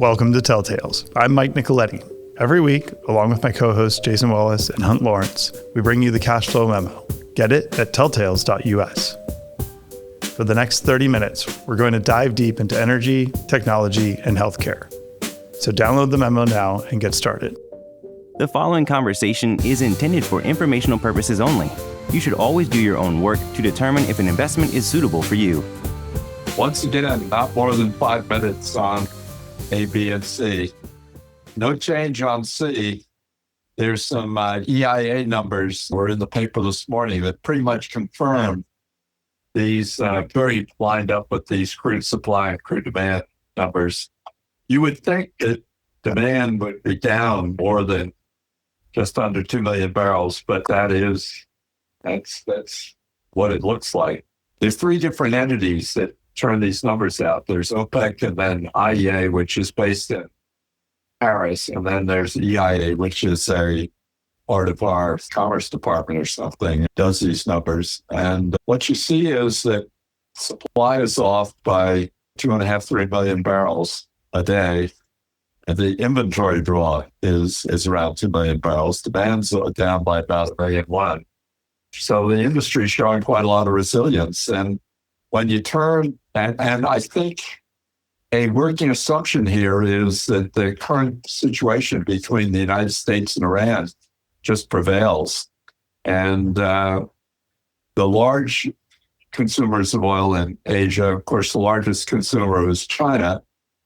Welcome to Telltales. I'm Mike Nicoletti. Every week, along with my co-hosts Jason Wallace and Hunt Lawrence, we bring you the Cash Flow Memo. Get it at telltales.us. For the next 30 minutes, we're going to dive deep into energy, technology, and healthcare. So download the memo now and get started. The following conversation is intended for informational purposes only. You should always do your own work to determine if an investment is suitable for you. Once again, not more than 5 minutes on A, B, and C. No change on C. There's some EIA numbers were in the paper this morning that pretty much confirm these very lined up with these crude supply and crude demand numbers. You would think that demand would be down more than just under 2 million barrels, but that's what it looks like. There's three different entities that turn these numbers out. There's OPEC and then IEA, which is based in Paris. And then there's EIA, which is a part of our Commerce Department or something, does these numbers. And what you see is that supply is off by 2.5, 3 million barrels a day. And the inventory draw is around 2 million barrels. Demand's down by about 1.1 million. So the industry is showing quite a lot of resilience. And when you turn, and I think a working assumption here is that the current situation between the United States and Iran just prevails. And the large consumers of oil in Asia, of course, the largest consumer is China,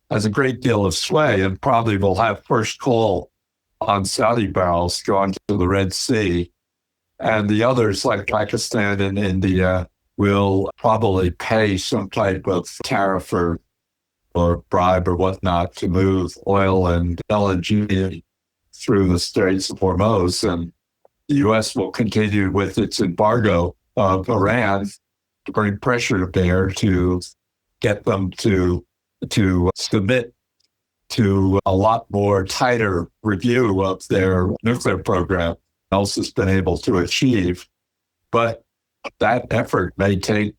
has a great deal of sway and probably will have first call on Saudi barrels going to the Red Sea. And the others like Pakistan and India will probably pay some type of tariff or bribe or whatnot to move oil and LNG through the Straits of Hormuz. And the U.S. will continue with its embargo of Iran to bring pressure to bear to get them to submit to a lot more tighter review of their nuclear program else has been able to achieve. But that effort may take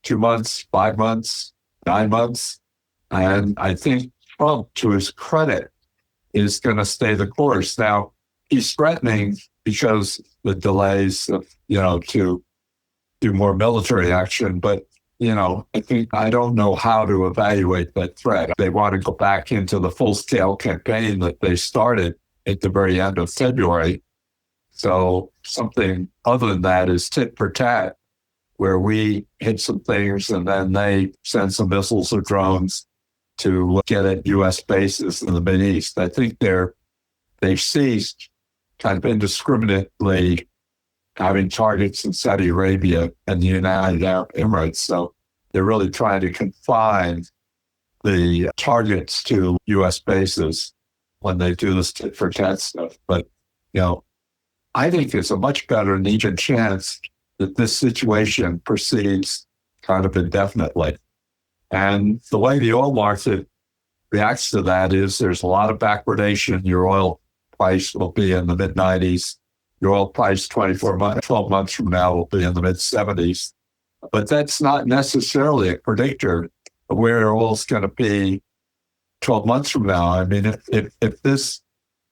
2 months, 5 months, 9 months. And I think Trump, to his credit, is going to stay the course. Now, he's threatening because the delays of, to do more military action. But, I don't know how to evaluate that threat. They want to go back into the full-scale campaign that they started at the very end of February. So something other than that is tit for tat, where we hit some things and then they send some missiles or drones to get at U.S. bases in the Mideast. I think they've ceased kind of indiscriminately having targets in Saudi Arabia and the United Arab Emirates. So they're really trying to confine the targets to U.S. bases when they do this tit for tat stuff. But, I think there's a much better and even chance that this situation proceeds kind of indefinitely. And the way the oil market reacts to that is there's a lot of backwardation. Your oil price will be in the mid-90s. Your oil price 12 months from now will be in the mid-70s. But that's not necessarily a predictor of where oil's going to be 12 months from now. I mean, if this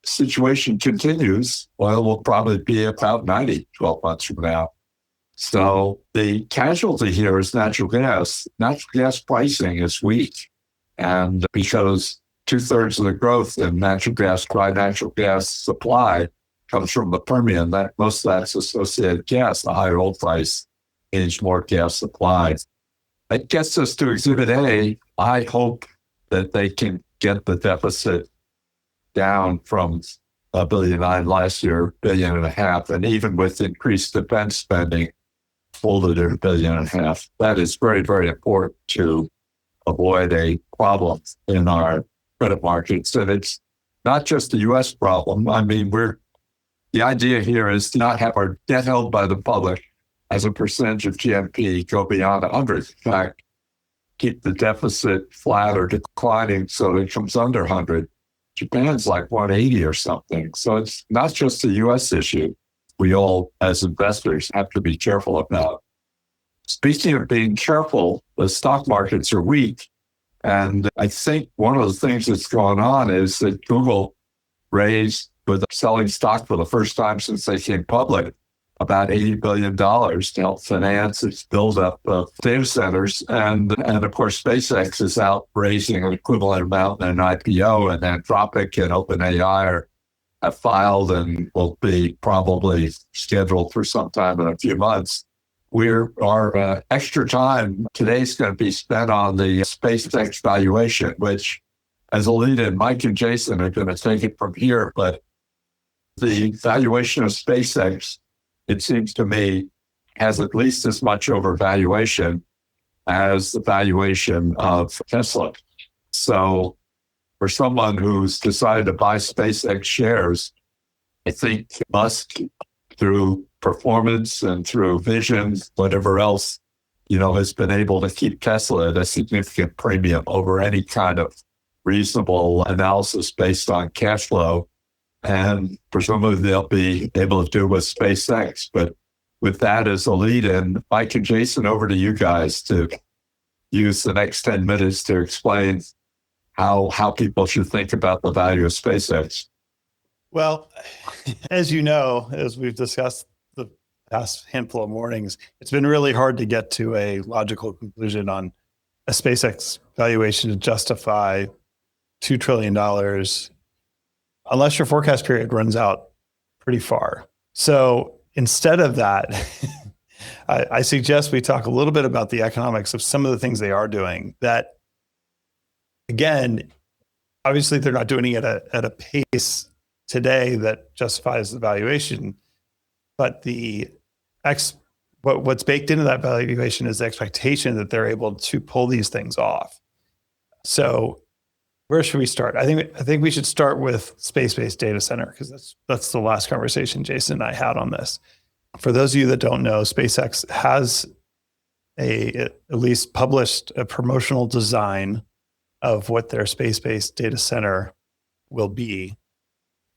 situation continues, oil will probably be about 90 12 months from now. So the casualty here is natural gas. Natural gas pricing is weak. And because 2/3 of the growth in dry natural gas supply comes from the Permian, that most of that's associated gas, the higher oil price means more gas supply. That gets us to Exhibit A. I hope that they can get the deficit down from $1.9 billion last year, $1.5 billion, and even with increased defense spending, hold it at $1.5 billion. That is very, very important to avoid a problem in our credit markets. And it's not just a U.S. problem. I mean, the idea here is to not have our debt held by the public as a percentage of GNP go beyond 100. In fact, keep the deficit flat or declining so it comes under 100. Japan's like 180 or something. So it's not just a U.S. issue. We all, as investors, have to be careful about. Speaking of being careful, the stock markets are weak. And I think one of the things that's going on is that Google raised, with selling stock for the first time since they came public, about $80 billion to help finance its buildup of data centers. And of course, SpaceX is out raising an equivalent amount in an IPO, and Anthropic and OpenAI have filed and will be probably scheduled for sometime in a few months. Our extra time today is going to be spent on the SpaceX valuation, which, as a lead-in, Mike and Jason are going to take it from here. But the valuation of SpaceX, it seems to me, has at least as much overvaluation as the valuation of Tesla. So for someone who's decided to buy SpaceX shares, I think Musk, through performance and through vision, whatever else, has been able to keep Tesla at a significant premium over any kind of reasonable analysis based on cash flow. And presumably they'll be able to do with SpaceX. But with that as a lead-in, Mike and Jason, over to you guys to use the next 10 minutes to explain how people should think about the value of SpaceX. Well, as you know, as we've discussed the past handful of mornings, it's been really hard to get to a logical conclusion on a SpaceX valuation to justify $2 trillion unless your forecast period runs out pretty far. So instead of that, I suggest we talk a little bit about the economics of some of the things they are doing that, again, obviously they're not doing it at a pace today that justifies the valuation, but what's baked into that valuation is the expectation that they're able to pull these things off. So where should we start? I think we should start with space-based data center, because that's the last conversation Jason and I had on this. For those of you that don't know, SpaceX has at least published a promotional design of what their space-based data center will be.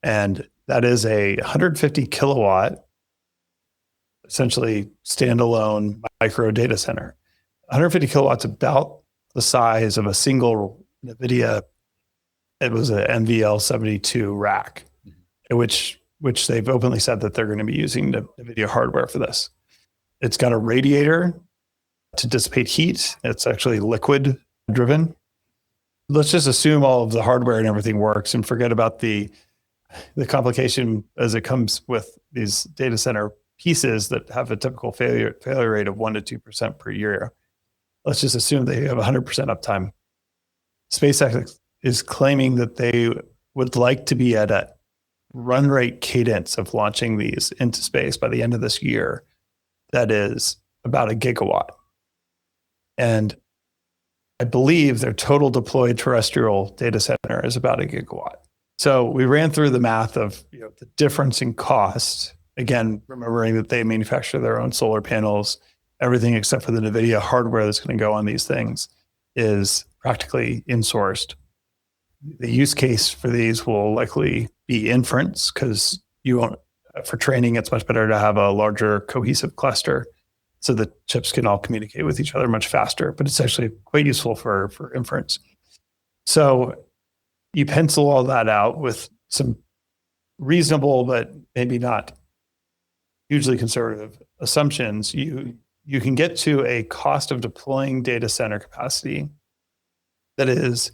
And that is a 150 kilowatt, essentially standalone micro data center. 150 kilowatts, about the size of a single Nvidia. It was an NVL72 rack, which they've openly said that they're going to be using the Nvidia hardware for this. It's got a radiator to dissipate heat. It's actually liquid driven. Let's just assume all of the hardware and everything works and forget about the complication as it comes with these data center pieces that have a typical failure rate of 1% to 2% per year. Let's just assume they have 100% uptime. SpaceX is claiming that they would like to be at a run rate cadence of launching these into space by the end of this year. That is about a gigawatt. And I believe their total deployed terrestrial data center is about a gigawatt. So we ran through the math of the difference in cost. Again, remembering that they manufacture their own solar panels, everything except for the Nvidia hardware that's going to go on these things is practically insourced. The use case for these will likely be inference, because for training, it's much better to have a larger cohesive cluster so the chips can all communicate with each other much faster, but it's actually quite useful for inference. So you pencil all that out with some reasonable, but maybe not hugely conservative assumptions, you can get to a cost of deploying data center capacity that is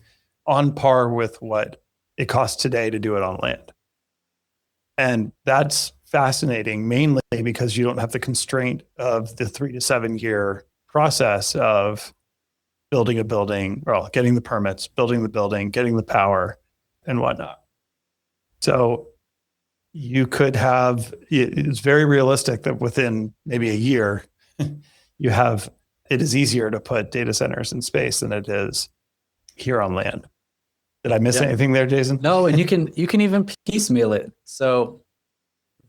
on par with what it costs today to do it on land. And that's fascinating, mainly because you don't have the constraint of the 3 to 7 year process of building a building, getting the permits, building the building, getting the power, and whatnot. So you could have, it's very realistic that within maybe a year, it is easier to put data centers in space than it is here on land. Did I miss anything there, Jason? No, and you can even piecemeal it. So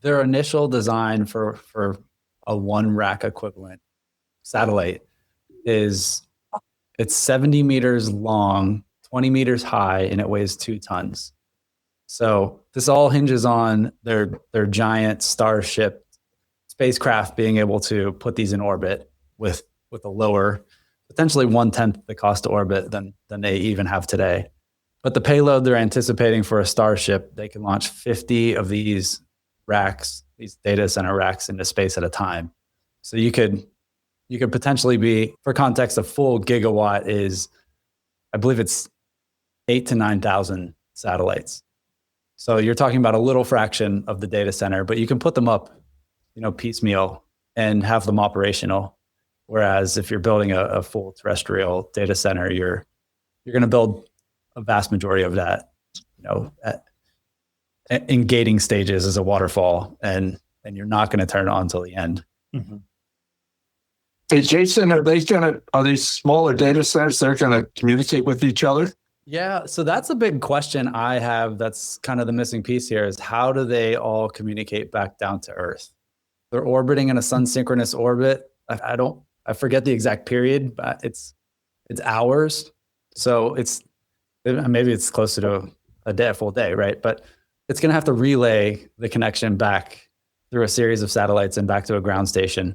their initial design for a one rack equivalent satellite it's 70 meters long, 20 meters high, and it weighs 2 tons. So this all hinges on their giant Starship spacecraft being able to put these in orbit with a lower potentially 1/10 the cost to orbit than they even have today. But the payload they're anticipating for a Starship, they can launch 50 of these racks, these data center racks into space at a time. So you could potentially be, for context, a full gigawatt is, I believe it's 8,000 to 9,000 satellites. So you're talking about a little fraction of the data center, but you can put them up, piecemeal and have them operational. Whereas if you're building a full terrestrial data center, you're going to build a vast majority of that, in gating stages as a waterfall, and you're not going to turn it on until the end. Mm-hmm. Hey, Jason, are these smaller data centers, they're going to communicate with each other? Yeah, so that's a big question I have. That's kind of the missing piece here, is how do they all communicate back down to Earth? They're orbiting in a sun-synchronous orbit. I forget the exact period, but it's hours. So maybe it's closer to a full day, right? But it's going to have to relay the connection back through a series of satellites and back to a ground station.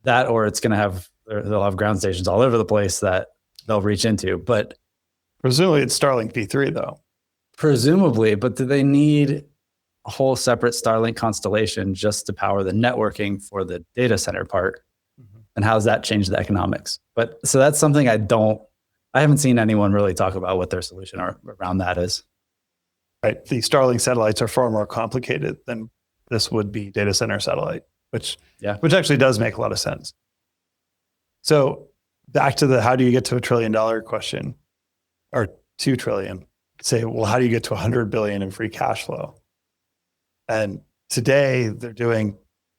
That, or they'll have ground stations all over the place that they'll reach into. But presumably it's Starlink V3 though. Presumably, but do they need a whole separate Starlink constellation just to power the networking for the data center part? Mm-hmm. And how does that change the economics? But so that's something I haven't seen anyone really talk about what their solution around that is. Right. The Starlink satellites are far more complicated than this would be data center satellite, which actually does make a lot of sense. So back to the how do you get to $1 trillion question, or 2 trillion? Say, well, how do you get to 100 billion in free cash flow? And today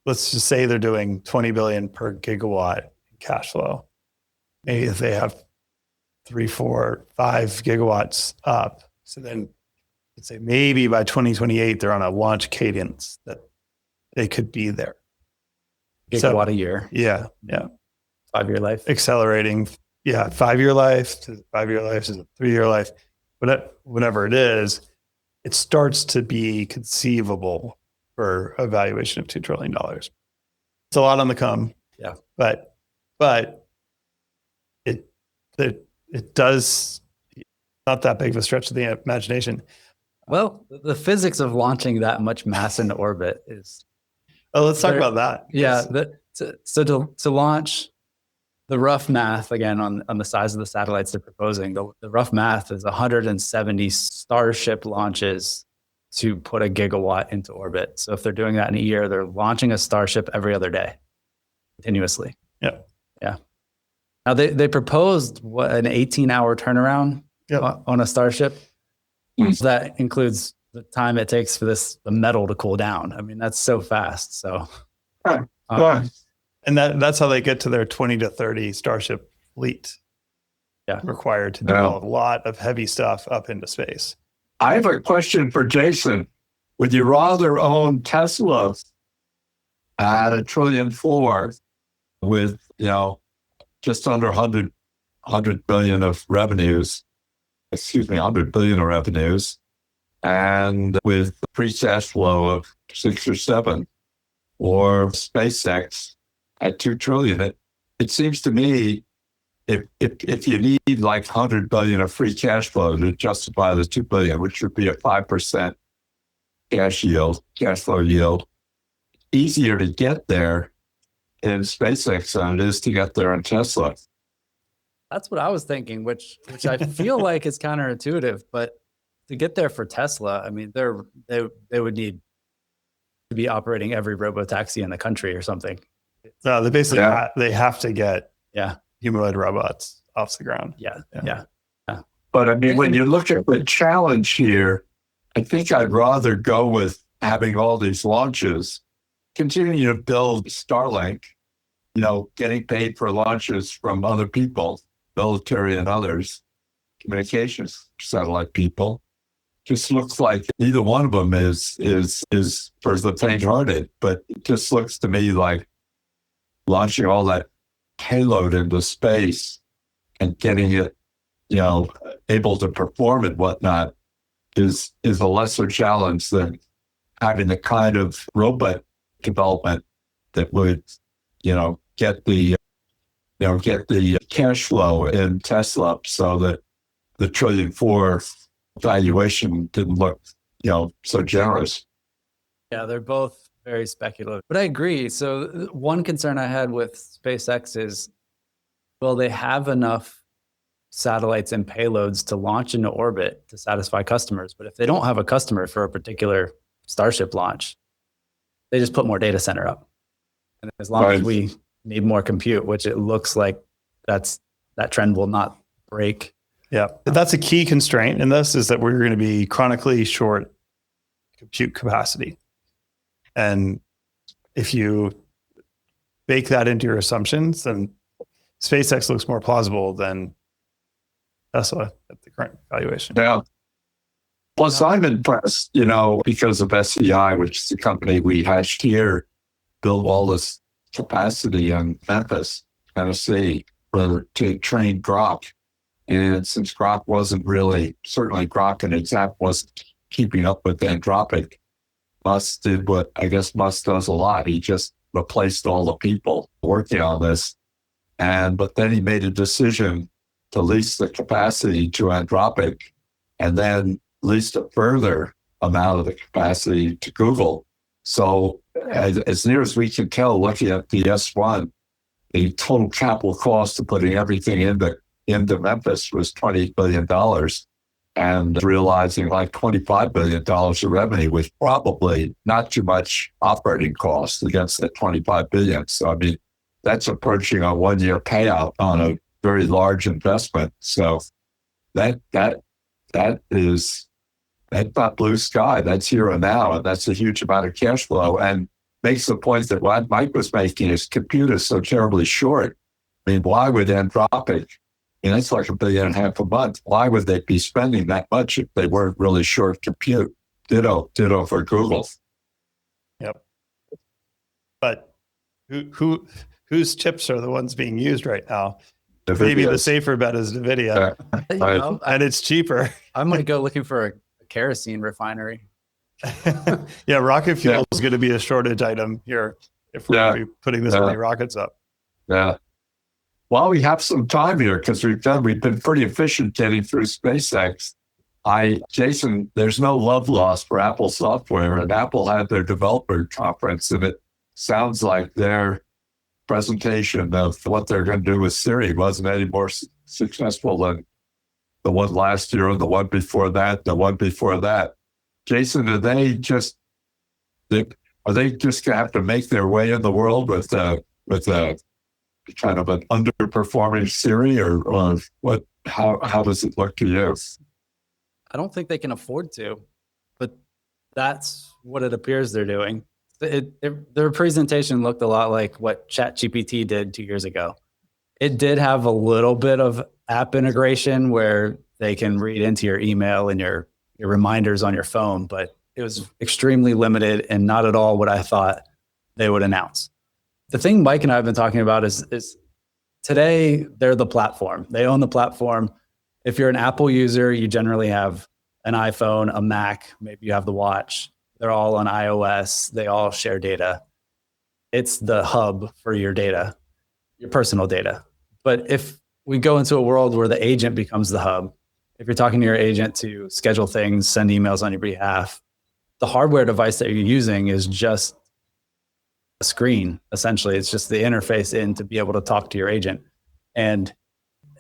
let's just say they're doing 20 billion per gigawatt in cash flow. Maybe if they have 3, 4, 5 gigawatts up, so then let's say maybe by 2028 they're on a launch cadence that they could be there. Gigawatt a year. Yeah. 5-year life. Accelerating. Yeah. 5-year life to 5-year life to 3-year life. But whatever it is, it starts to be conceivable for a valuation of $2 trillion. It's a lot on the come. Yeah. But it does, not that big of a stretch of the imagination. Well, the physics of launching that much mass into orbit is. Oh, let's talk about that. Yeah. So to launch, the rough math, again, on the size of the satellites they're proposing, the rough math is 170 Starship launches to put a gigawatt into orbit. So if they're doing that in a year, they're launching a Starship every other day, continuously. Yeah. Now they proposed an 18-hour turnaround on a Starship. That includes the time it takes for the metal to cool down. I mean, that's so fast. So, and that's how they get to their 20 to 30 Starship fleet. Yeah, required to develop a lot of heavy stuff up into space. I have a question for Jason. Would you rather own Tesla at $1.4 trillion with just under 100 billion of revenues? 100 billion of revenues, and with the free cash flow of 6 or 7, or SpaceX at 2 trillion. It seems to me if you need like 100 billion of free cash flow to justify the 2 billion, which would be a 5% cash flow yield, easier to get there in SpaceX than it is to get there in Tesla. That's what I was thinking, which I feel like is counterintuitive. But to get there for Tesla, I mean, they would need to be operating every robotaxi in the country or something. No, they basically they have to get humanoid robots off the ground. Yeah. But I mean, when you look at the challenge here, I think I'd rather go with having all these launches, continue to build Starlink, getting paid for launches from other people, military and others, communications satellite people. Just looks like neither one of them is for the faint-hearted, but it just looks to me like launching all that payload into space and getting it, able to perform and whatnot is a lesser challenge than having the kind of robot development that would, get the get the cash flow in Tesla so that the $1.4 trillion valuation didn't look, so generous. Yeah, they're both very speculative. But I agree. So one concern I had with SpaceX is, will they have enough satellites and payloads to launch into orbit to satisfy customers? But if they don't have a customer for a particular Starship launch, they just put more data center up. And as long as we need more compute, which it looks like that trend will not break. Yeah, that's a key constraint in this, is that we're going to be chronically short compute capacity. And if you bake that into your assumptions, then SpaceX looks more plausible than Tesla at the current valuation. Yeah. Plus, I'm impressed, because of SEI, which is the company we hashed here, build all this capacity in Memphis, Tennessee, to train Grok. And since Grok wasn't really, certainly Grok and Exact wasn't keeping up with Anthropic, Musk did what I guess Musk does a lot. He just replaced all the people working on this. But then he made a decision to lease the capacity to Anthropic and then leased a further amount of the capacity to Google. So as near as we can tell, looking at the S1, the total capital cost of putting everything into Memphis was $28 billion, and realizing like $25 billion of revenue was probably not too much operating cost against that $25 billion. So, I mean, that's approaching a 1-year payout on a very large investment. So that's not blue sky. That's here and now, and that's a huge amount of cash flow, and makes the point that what Mike was making is compute is so terribly short. I mean, why would Anthropic, it's like $1.5 billion a month. Why would they be spending that much if they weren't really short compute? Ditto for Google. Yep. But whose chips are the ones being used right now? NVIDIA's. Maybe the safer bet is Nvidia, and it's cheaper. I'm going to go looking for a kerosene refinery. Yeah, rocket fuel is going to be a shortage item here if we're going to be putting this many rockets up. Yeah. Well, we have some time here because we've been pretty efficient getting through SpaceX. Jason, there's no love lost for Apple software, and Apple had their developer conference, and it sounds like their presentation of what they're going to do with Siri wasn't any more successful than the one last year, or the one before that, the one before that. Jason, are they just going to have to make their way in the world with a kind of an underperforming Siri, or what? How does it look to you? I don't think they can afford to, but that's what it appears they're doing. Their presentation looked a lot like what ChatGPT did 2 years ago. It did have a little bit of app integration where they can read into your email and your reminders on your phone, but it was extremely limited and not at all what I thought they would announce. The thing Mike and I have been talking about is today they're the platform. They own the platform. If you're an Apple user, you generally have an iPhone, a Mac, maybe you have the watch. They're all on iOS. They all share data. It's the hub for your data, your personal data. But if we go into a world where the agent becomes the hub, if you're talking to your agent to schedule things, send emails on your behalf, the hardware device that you're using is just a screen, essentially. It's just the interface in to be able to talk to your agent. And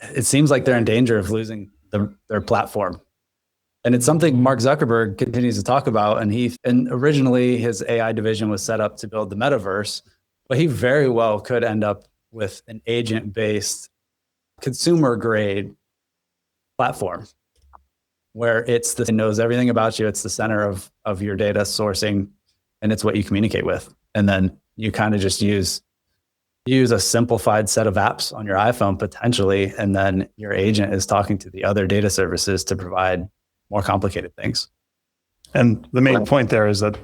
it seems like they're in danger of losing their platform. And it's something Mark Zuckerberg continues to talk about. And originally his AI division was set up to build the metaverse, but he very well could end up with an agent-based consumer grade platform where it knows everything about you. It's the center of your data sourcing, and it's what you communicate with. And then you kind of just use a simplified set of apps on your iPhone potentially, and then your agent is talking to the other data services to provide more complicated things. And the main point there is that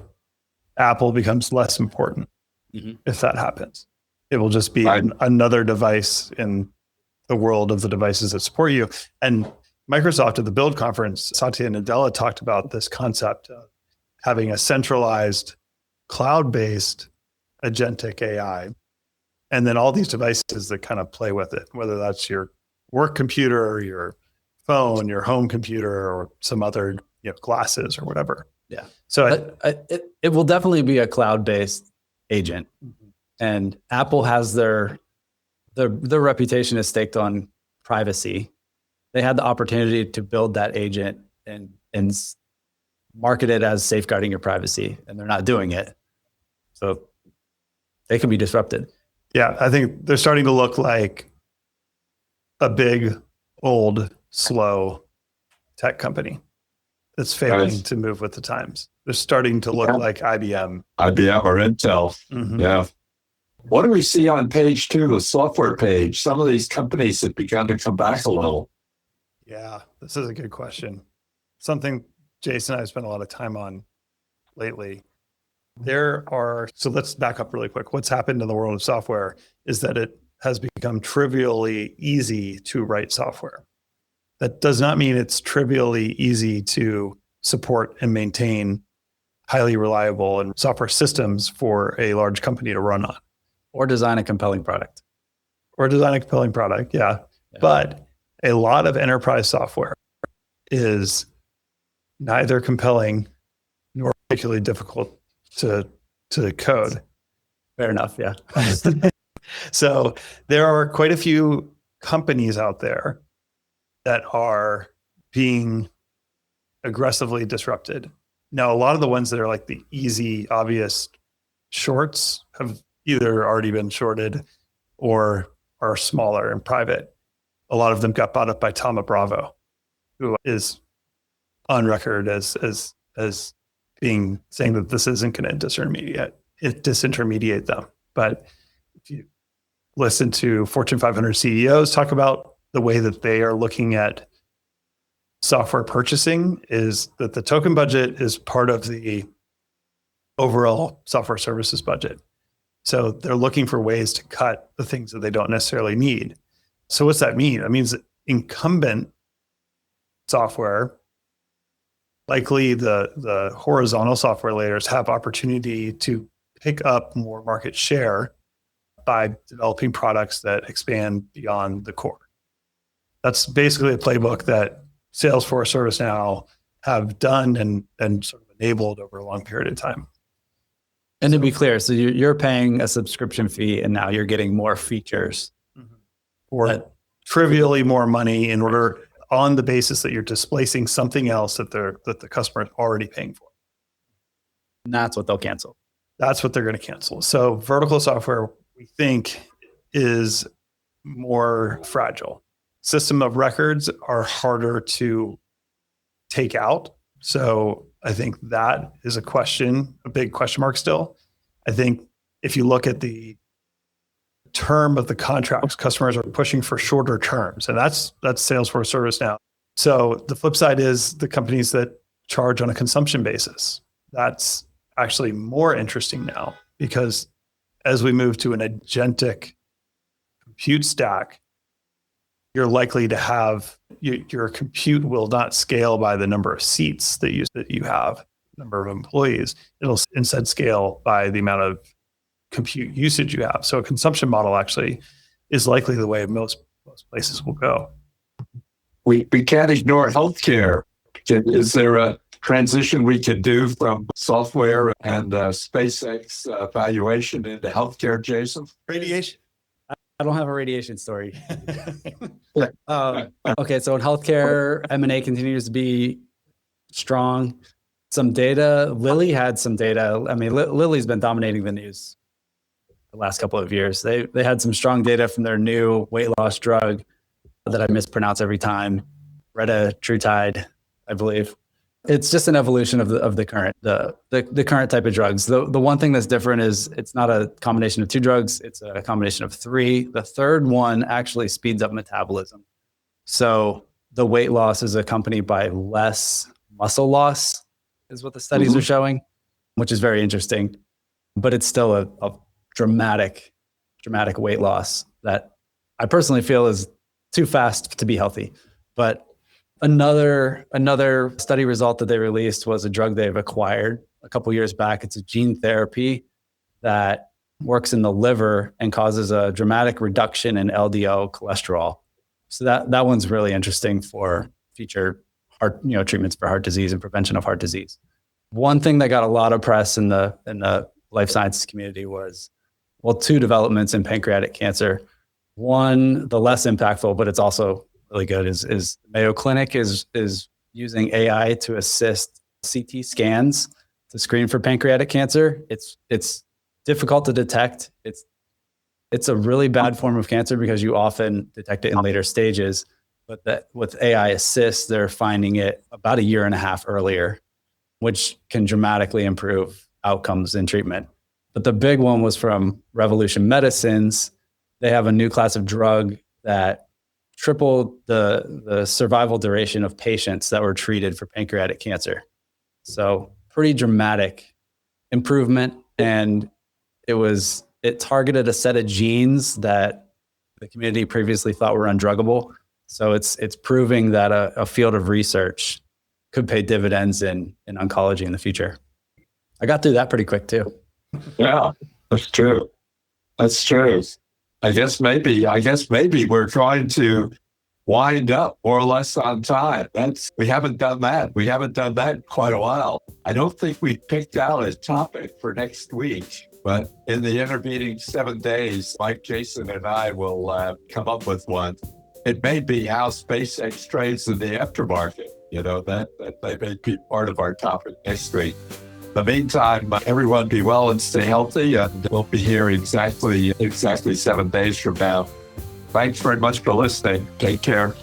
Apple becomes less important if that happens. It will just be another device in the world of the devices that support you. And Microsoft at the Build conference, Satya Nadella talked about this concept of having a centralized cloud-based agentic AI And then all these devices that kind of play with it, whether that's your work computer or your phone, your home computer, or some other, glasses or whatever. Yeah. So it will definitely be a cloud-based agent. And Apple has their reputation is staked on privacy. They had the opportunity to build that agent and market it as safeguarding your privacy, and they're not doing it. So they can be disrupted. Yeah, I think they're starting to look like a big, old, slow tech company that's failing to move with the times. They're starting to look like IBM. IBM or Intel. Mm-hmm. Yeah. What do we see on page 2, the software page? Some of these companies have begun to come back a little. Yeah, this is a good question. Something Jason and I spent a lot of time on lately. So let's back up really quick. What's happened in the world of software is that it has become trivially easy to write software. That does not mean it's trivially easy to support and maintain highly reliable and software systems for a large company to run on. Or design a compelling product. Yeah. But a lot of enterprise software is neither compelling nor particularly difficult to code. Fair enough, yeah. So there are quite a few companies out there that are being aggressively disrupted. Now, a lot of the ones that are like the easy, obvious shorts have either already been shorted or are smaller and private. A lot of them got bought up by Thoma Bravo, who is on record as saying that this isn't going to disintermediate them. But if you listen to Fortune 500 CEOs talk about the way that they are looking at software purchasing, is that the token budget is part of the overall software services budget. So they're looking for ways to cut the things that they don't necessarily need. So what's that mean? That means that incumbent software, likely the horizontal software layers, have opportunity to pick up more market share by developing products that expand beyond the core. That's basically a playbook that Salesforce, ServiceNow have done and sort of enabled over a long period of time. And to be clear, so you're paying a subscription fee and now you're getting more features. Or trivially more money in order, on the basis that you're displacing something else that the customer is already paying for. And that's what they'll cancel. That's what they're going to cancel. So vertical software, we think, is more fragile. System of records are harder to take out. So I think that is a big question mark still. I think if you look at the term of the contracts, customers are pushing for shorter terms, and that's Salesforce, ServiceNow. So the flip side is the companies that charge on a consumption basis. That's actually more interesting now, because as we move to an agentic compute stack, you're likely to have your compute will not scale by the number of seats that you have, number of employees. It'll instead scale by the amount of compute usage you have. So a consumption model actually is likely the way most places will go. We can't ignore healthcare. Is there a transition we can do from software and SpaceX valuation into healthcare, Jason? Radiation. I don't have a radiation story. Okay, so in healthcare, M&A continues to be strong. Some data, Lilly had some data. I mean, Lilly's been dominating the news the last couple of years. They had some strong data from their new weight loss drug that I mispronounce every time, retatrutide, I believe. It's just an evolution of the current current type of drugs. The one thing that's different is it's not a combination of two drugs, it's a combination of three. The third one actually speeds up metabolism. So the weight loss is accompanied by less muscle loss, is what the studies are showing, which is very interesting. But it's still a dramatic weight loss that I personally feel is too fast to be healthy. But another study result that they released was a drug they've acquired a couple years back. It's a gene therapy that works in the liver and causes a dramatic reduction in LDL cholesterol. So that one's really interesting for future heart, treatments for heart disease and prevention of heart disease. One thing that got a lot of press in the life sciences community was, two developments in pancreatic cancer. One, the less impactful, but it's also really good, is Mayo Clinic is using AI to assist CT scans to screen for pancreatic cancer. It's difficult to detect. It's a really bad form of cancer because you often detect it in later stages. But that with AI assist, they're finding it about a year and a half earlier, which can dramatically improve outcomes in treatment. But the big one was from Revolution Medicines. They have a new class of drug that tripled the survival duration of patients that were treated for pancreatic cancer. So pretty dramatic improvement. And it targeted a set of genes that the community previously thought were undruggable. So it's proving that a field of research could pay dividends in oncology in the future. I got through that pretty quick too. Yeah, that's true. That's true. I guess maybe we're trying to wind up more or less on time. We haven't done that. We haven't done that in quite a while. I don't think we picked out a topic for next week, but in the intervening 7 days, Mike, Jason, and I will come up with one. It may be how SpaceX trades in the aftermarket. That may be part of our topic next week. In the meantime, everyone be well and stay healthy, and we'll be here exactly 7 days from now. Thanks very much for listening. Take care.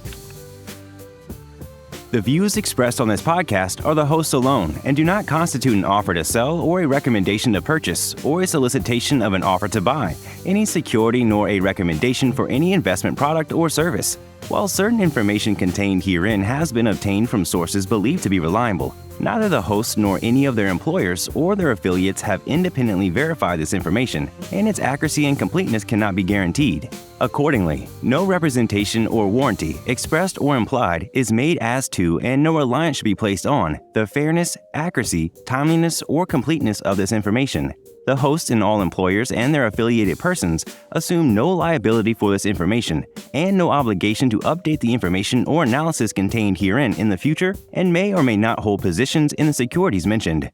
The views expressed on this podcast are the hosts alone and do not constitute an offer to sell or a recommendation to purchase or a solicitation of an offer to buy any security nor a recommendation for any investment product or service. While certain information contained herein has been obtained from sources believed to be reliable, neither the hosts nor any of their employers or their affiliates have independently verified this information, and its accuracy and completeness cannot be guaranteed. Accordingly, no representation or warranty, expressed or implied, is made as to, and no reliance should be placed on, the fairness, accuracy, timeliness, or completeness of this information. The hosts and all employers and their affiliated persons assume no liability for this information and no obligation to update the information or analysis contained herein in the future, and may or may not hold positions in the securities mentioned.